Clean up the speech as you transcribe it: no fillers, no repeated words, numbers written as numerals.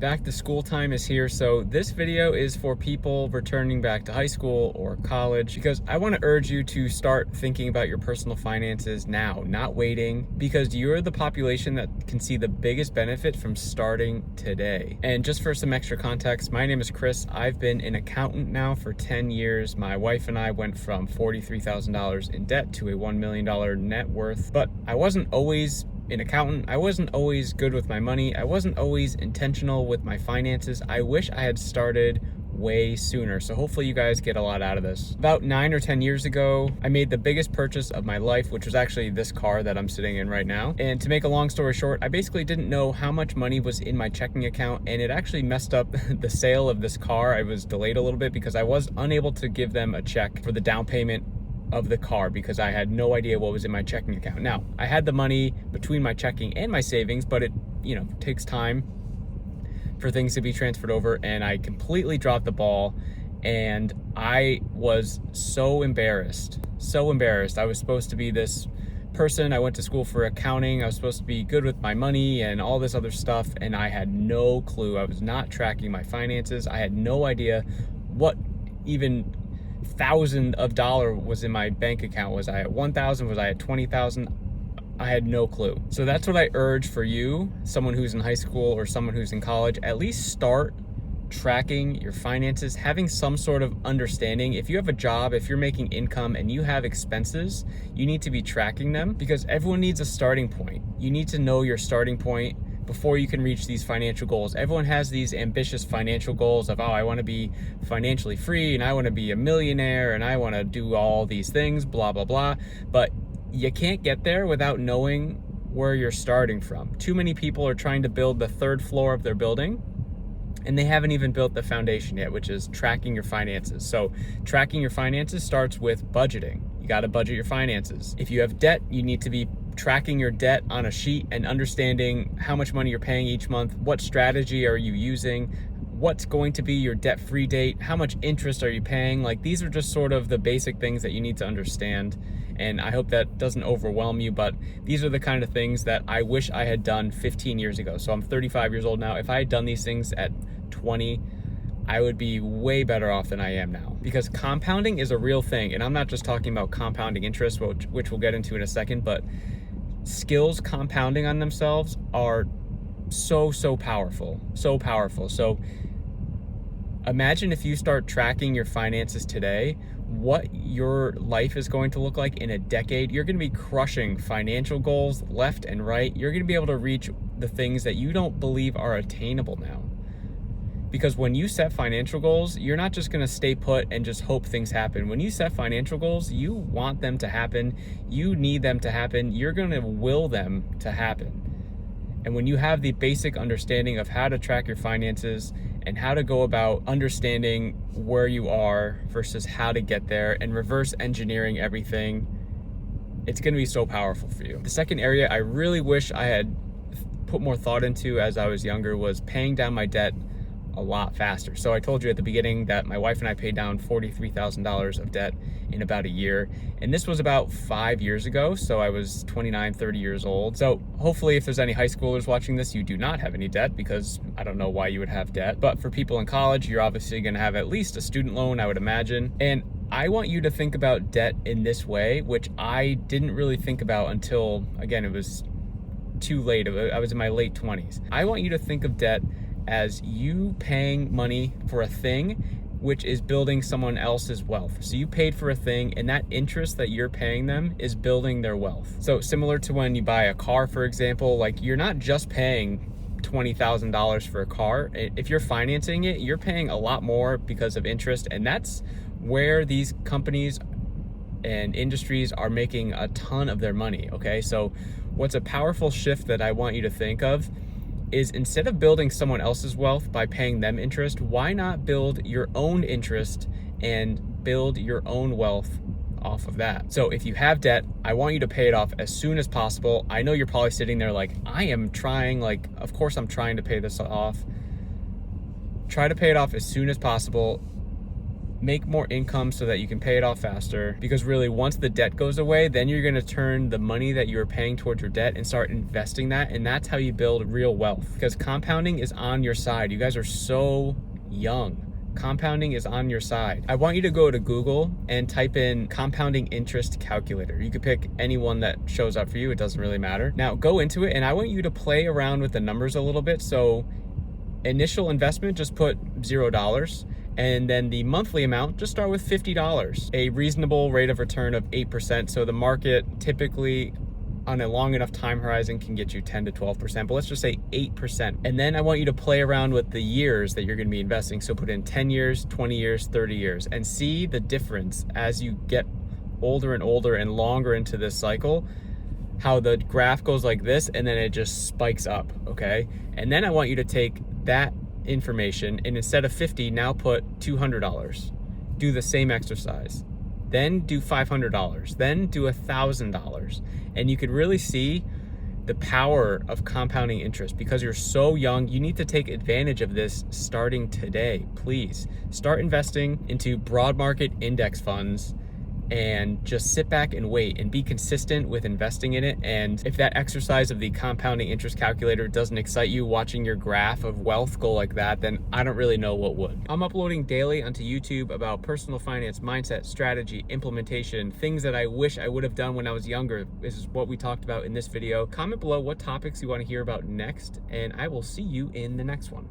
Back to school time is here, so this video is for people returning back to high school or college because I want to urge you to start thinking about your personal finances now, not waiting, because you're the population that can see the biggest benefit from starting today. And just for some extra context, my name is Chris. I've been an accountant now for 10 years. My wife and I went from $43,000 in debt to a $1 million net worth, but I wasn't always an accountant. I wasn't always good with my money. I wasn't always intentional with my finances. I wish I had started way sooner. So hopefully you guys get a lot out of this. About 9 or 10 years ago, I made the biggest purchase of my life, which was actually this car that I'm sitting in right now. And to make a long story short, I basically didn't know how much money was in my checking account, and it actually messed up the sale of this car. I was delayed a little bit because I was unable to give them a check for the down payment of the car because I had no idea what was in my checking account. Now, I had the money between my checking and my savings, but it, takes time for things to be transferred over, and I completely dropped the ball, and I was so embarrassed. I was supposed to be this person. I went to school for accounting. I was supposed to be good with my money and all this other stuff, and I had no clue. I was not tracking my finances. I had no idea what even thousand of dollar was in my bank account. Was I at 1,000? Was I at 20,000? I had no clue. So that's what I urge for you, someone who's in high school or someone who's in college. At least start tracking your finances, having some sort of understanding. If you have a job, if you're making income and you have expenses, you need to be tracking them because everyone needs a starting point. You need to know your starting point before you can reach these financial goals. Everyone has these ambitious financial goals of, I want to be financially free and I want to be a millionaire and I want to do all these things, blah, blah, blah. But you can't get there without knowing where you're starting from. Too many people are trying to build the third floor of their building and they haven't even built the foundation yet, which is tracking your finances. So tracking your finances starts with budgeting. You got to budget your finances. If you have debt, you need to be tracking your debt on a sheet and understanding how much money you're paying each month, what strategy are you using, what's going to be your debt-free date, how much interest are you paying. Like, these are just sort of the basic things that you need to understand. And I hope that doesn't overwhelm you, but these are the kind of things that I wish I had done 15 years ago. So I'm 35 years old now. If I had done these things at 20, I would be way better off than I am now, because compounding is a real thing. And I'm not just talking about compounding interest, which we'll get into in a second, but skills compounding on themselves are so powerful. So imagine if you start tracking your finances today, what your life is going to look like in a decade. You're going to be crushing financial goals left and right. You're going to be able to reach the things that you don't believe are attainable now. Because when you set financial goals, you're not just going to stay put and just hope things happen. When you set financial goals, you want them to happen. You need them to happen. You're going to will them to happen. And when you have the basic understanding of how to track your finances and how to go about understanding where you are versus how to get there and reverse engineering everything, it's going to be so powerful for you. The second area I really wish I had put more thought into as I was younger was paying down my debt a lot faster. So I told you at the beginning that my wife and I paid down $43,000 of debt in about a year. And this was about 5 years ago. So I was 29, 30 years old. So hopefully if there's any high schoolers watching this, you do not have any debt, because I don't know why you would have debt. But for people in college, you're obviously going to have at least a student loan, I would imagine. And I want you to think about debt in this way, which I didn't really think about until, again, it was too late. I was in my late 20s. I want you to think of debt as you paying money for a thing which is building someone else's wealth. So you paid for a thing, and that interest that you're paying them is building their wealth. So similar to when you buy a car, for example, like, you're not just paying $20,000 for a car. If you're financing it, you're paying a lot more because of interest, and that's where these companies and industries are making a ton of their money, okay? So what's a powerful shift that I want you to think of is, instead of building someone else's wealth by paying them interest, why not build your own interest and build your own wealth off of that? So if you have debt, I want you to pay it off as soon as possible. I know you're probably sitting there like, I am trying, like, of course I'm trying to pay this off. Try to pay it off as soon as possible. make more income so that you can pay it off faster. Because really, once the debt goes away, then you're gonna turn the money that you're paying towards your debt and start investing that. And that's how you build real wealth, because compounding is on your side. You guys are so young. Compounding is on your side. I want you to go to Google and type in compounding interest calculator. You could pick any one that shows up for you. It doesn't really matter. Now go into it and I want you to play around with the numbers a little bit. So initial investment, just put $0. And then the monthly amount, just start with $50. A reasonable rate of return of 8%. So the market typically on a long enough time horizon can get you 10 to 12%, but let's just say 8%. And then I want you to play around with the years that you're gonna be investing. So put in 10 years, 20 years, 30 years, and see the difference as you get older and older and longer into this cycle, how the graph goes like this and then it just spikes up, okay? And then I want you to take that information and instead of 50, now put $200. Do the same exercise. Then do $500, then do $1,000. And you could really see the power of compounding interest. Because you're so young, you need to take advantage of this starting today. Please start investing into broad market index funds and just sit back and wait and be consistent with investing in it. And if that exercise of the compounding interest calculator doesn't excite you, watching your graph of wealth go like that, then I don't really know what would. I'm uploading daily onto YouTube about personal finance, mindset, strategy, implementation, things that I wish I would have done when I was younger. This is what we talked about in this video. Comment below what topics you want to hear about next, and I will see you in the next one.